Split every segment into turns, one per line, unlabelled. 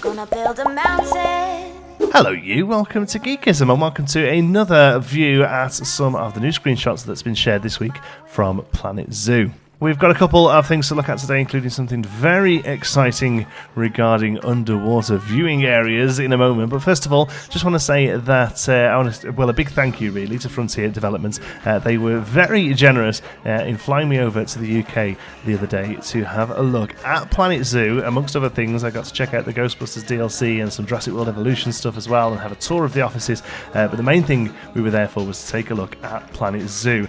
gonna build a mountain.
Hello you, welcome to Geekism and welcome to another view at some of the new screenshots that's been shared this week from Planet Zoo. We've got a couple of things to look at today, including something very exciting regarding underwater viewing areas in a moment. But first of all, just want to say that a big thank you really to Frontier Developments. They were very generous in flying me over to the UK the other day to have a look at Planet Zoo. Amongst other things, I got to check out the Ghostbusters DLC and some Jurassic World Evolution stuff as well, and have a tour of the offices. But the main thing we were there for was to take a look at Planet Zoo.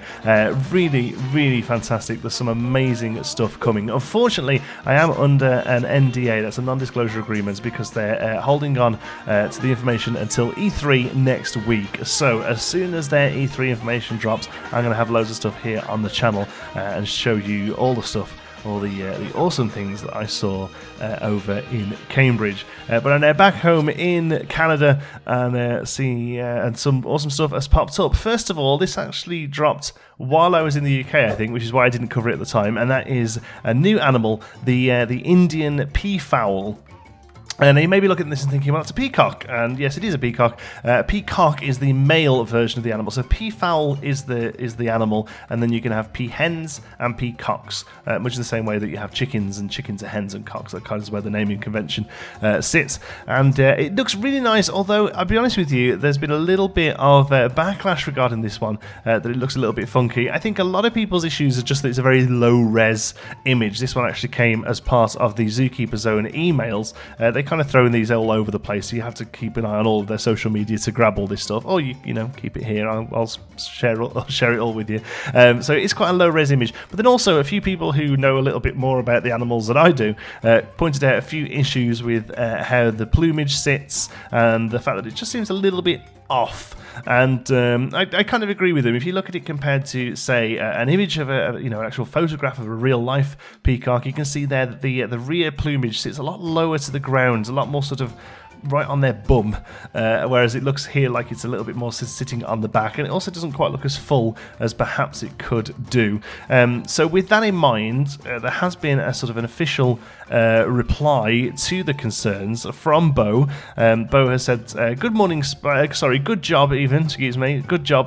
Really, really fantastic. There's some amazing stuff coming. Unfortunately, I am under an NDA, that's a non-disclosure agreement, because they're holding on to the information until E3 next week. So as soon as their E3 information drops, I'm going to have loads of stuff here on the channel and show you all the stuff, all the awesome things that I saw over in Cambridge. But I'm now back home in Canada and and some awesome stuff has popped up. First of all, this actually dropped while I was in the UK, I think, which is why I didn't cover it at the time, and that is a new animal, the Indian peafowl. And you may be looking at this and thinking, well, it's a peacock. And yes, it is a peacock. Peacock is the male version of the animal. So peafowl is the animal, and then you can have peahens and peacocks, much in the same way that you have chickens, and chickens are hens and cocks. That kind of is where the naming convention sits. And it looks really nice, although I'll be honest with you, there's been a little bit of backlash regarding this one, that it looks a little bit funky. I think a lot of people's issues are just that it's a very low-res image. This one actually came as part of the Zookeeper Zone emails. They kind of throwing these all over the place, so you have to keep an eye on all of their social media to grab all this stuff, or you know, keep it here. I'll share it all with you. So it's quite a low res image, but then also a few people who know a little bit more about the animals than I do pointed out a few issues with how the plumage sits and the fact that it just seems a little bit off. And I kind of agree with them. If you look at it compared to, say, an image of an actual photograph of a real life peacock, you can see there that the rear plumage sits a lot lower to the ground, a lot more sort of right on their bum, whereas it looks here like it's a little bit more sitting on the back, and it also doesn't quite look as full as perhaps it could do. So with that in mind, there has been a sort of an official reply to the concerns from Bo. Bo has said, good job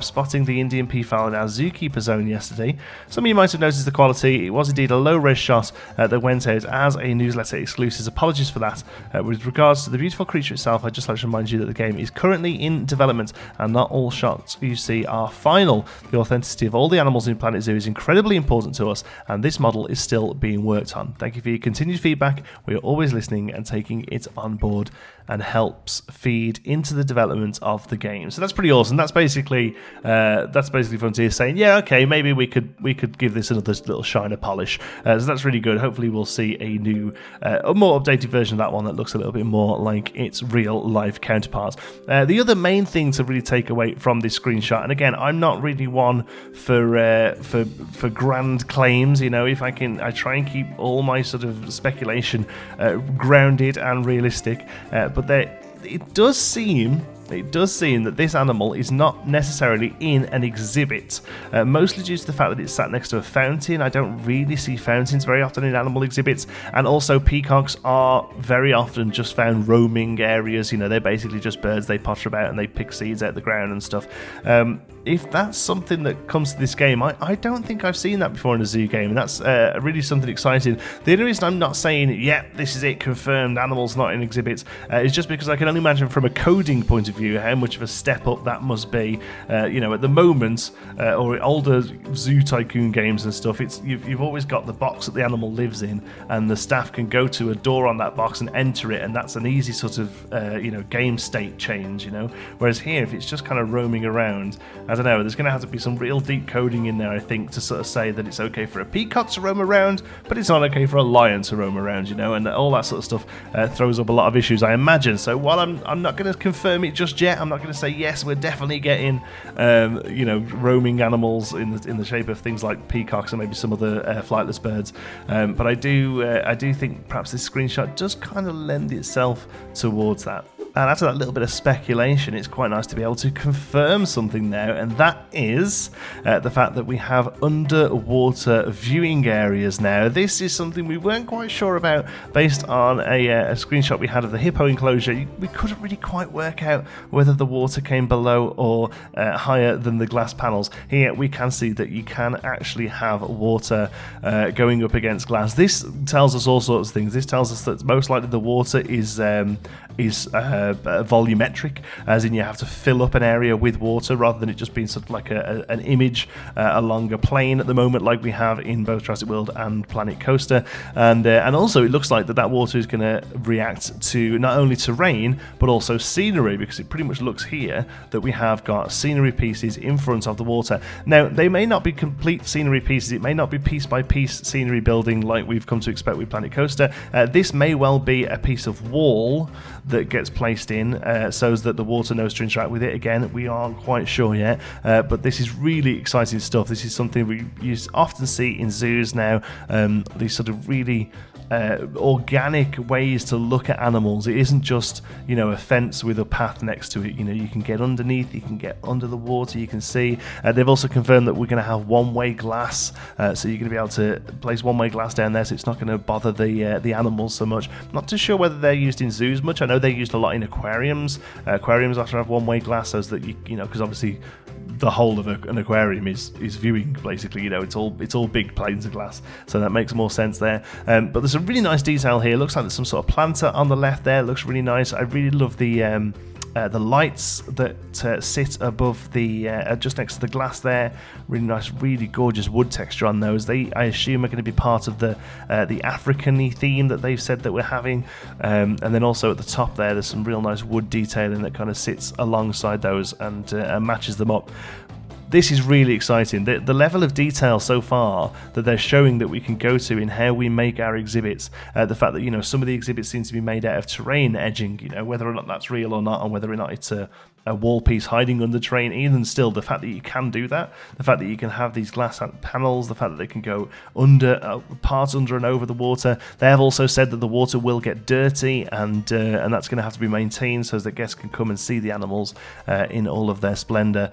spotting the Indian peafowl in our Zookeeper Zone yesterday. Some of you might have noticed the quality. It was indeed a low-res shot that went out as a newsletter exclusive. Apologies for that. With regards to the beautiful creature itself, I'd just like to remind you that the game is currently in development and not all shots you see are final. The authenticity of all the animals in Planet Zoo is incredibly important to us, and this model is still being worked on. Thank you for your continued feedback. We are always listening and taking it on board, and helps feed into the development of the game. So that's pretty awesome. That's basically Frontier saying, yeah, okay, maybe we could give this another little shine of polish. So that's really good. Hopefully we'll see a new, a more updated version of that one that looks a little bit more like its real life counterpart. The other main thing to really take away from this screenshot, and again, I'm not really one for grand claims. You know, if I try and keep all my sort of speculation grounded and realistic. But it does seem that this animal is not necessarily in an exhibit, mostly due to the fact that it's sat next to a fountain. I don't really see fountains very often in animal exhibits, and also peacocks are very often just found roaming areas. You know, they're basically just birds. They potter about and they pick seeds out of the ground and stuff. If that's something that comes to this game, I don't think I've seen that before in a zoo game, and that's really something exciting. The only reason I'm not saying, yeah, this is it, confirmed, animals not in exhibits, is just because I can only imagine from a coding point of view how much of a step up that must be. At the moment, or older Zoo Tycoon games and stuff, you've always got the box that the animal lives in, and the staff can go to a door on that box and enter it, and that's an easy sort of game state change. Whereas here, if it's just kind of roaming around, I don't know, there's going to have to be some real deep coding in there, I think, to sort of say that it's okay for a peacock to roam around, but it's not okay for a lion to roam around, and all that sort of stuff throws up a lot of issues, I imagine. So while I'm not going to confirm it just yet, I'm not going to say yes, we're definitely getting roaming animals in the shape of things like peacocks and maybe some other flightless birds. But I do think perhaps this screenshot does kind of lend itself towards that. And after that little bit of speculation, it's quite nice to be able to confirm something now, and that is the fact that we have underwater viewing areas now. This is something we weren't quite sure about based on a screenshot we had of the hippo enclosure. We couldn't really quite work out whether the water came below or higher than the glass panels. Here we can see that you can actually have water going up against glass. This tells us all sorts of things. This tells us that most likely the water is volumetric, as in you have to fill up an area with water rather than it just being sort of like an image along a plane at the moment, like we have in both Jurassic World and Planet Coaster. And also it looks like that water is going to react to not only terrain but also scenery, because it pretty much looks here that we have got scenery pieces in front of the water. Now, they may not be complete scenery pieces. It may not be piece by piece scenery building like we've come to expect with Planet Coaster. This may well be a piece of wall that gets placed in so that the water knows to interact with it. Again, we aren't quite sure yet, but this is really exciting stuff. This is something we often see in zoos now, these sort of really organic ways to look at animals. It isn't just, a fence with a path next to it. You can get underneath, you can get under the water, you can see. They've also confirmed that we're going to have one-way glass, so you're going to be able to place one-way glass down there, so it's not going to bother the animals so much. Not too sure whether they're used in zoos much. I know they're used a lot in aquariums. Aquariums often have one-way glass, so that because obviously the whole of an aquarium is viewing, basically. It's all big planes of glass, so that makes more sense there. But there's a really nice detail here. Looks like there's some sort of planter on the left there. Looks really nice. I really love the lights that sit above the just next to the glass there. Really nice, really gorgeous wood texture on those. I assume, are going to be part of the African-y theme that they've said that we're having. And then also at the top there's some real nice wood detailing that kind of sits alongside those and matches them up. This is really exciting. The level of detail so far that they're showing that we can go to in how we make our exhibits, the fact that some of the exhibits seem to be made out of terrain edging, whether or not that's real or not, and whether or not it's a wall piece hiding under terrain. Even still, the fact that you can do that, the fact that you can have these glass panels, the fact that they can go under parts under and over the water. They have also said that the water will get dirty, and that's going to have to be maintained so that guests can come and see the animals in all of their splendor.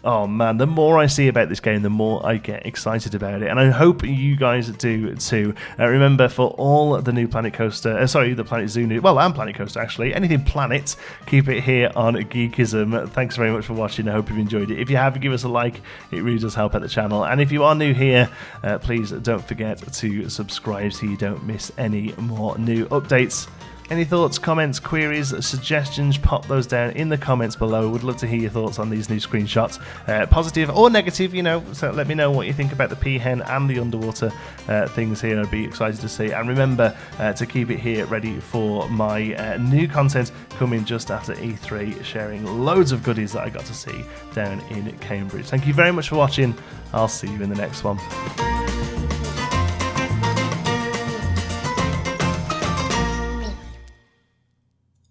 Oh man, the more I see about this game, the more I get excited about it, and I hope you guys do too. Remember, for all the new Planet Coaster, the Planet Zoo news, and Planet Coaster actually, anything Planet, keep it here on Geekism. Thanks very much for watching. I hope you've enjoyed it. If you have, give us a like. It really does help out the channel. And if you are new here, please don't forget to subscribe so you don't miss any more new updates. Any thoughts, comments, queries, suggestions, pop those down in the comments below. Would love to hear your thoughts on these new screenshots, positive or negative, so let me know what you think about the peahen and the underwater things here. I'd be excited to see. And remember to keep it here ready for my new content coming just after E3, sharing loads of goodies that I got to see down in Cambridge. Thank you very much for watching. I'll see you in the next one.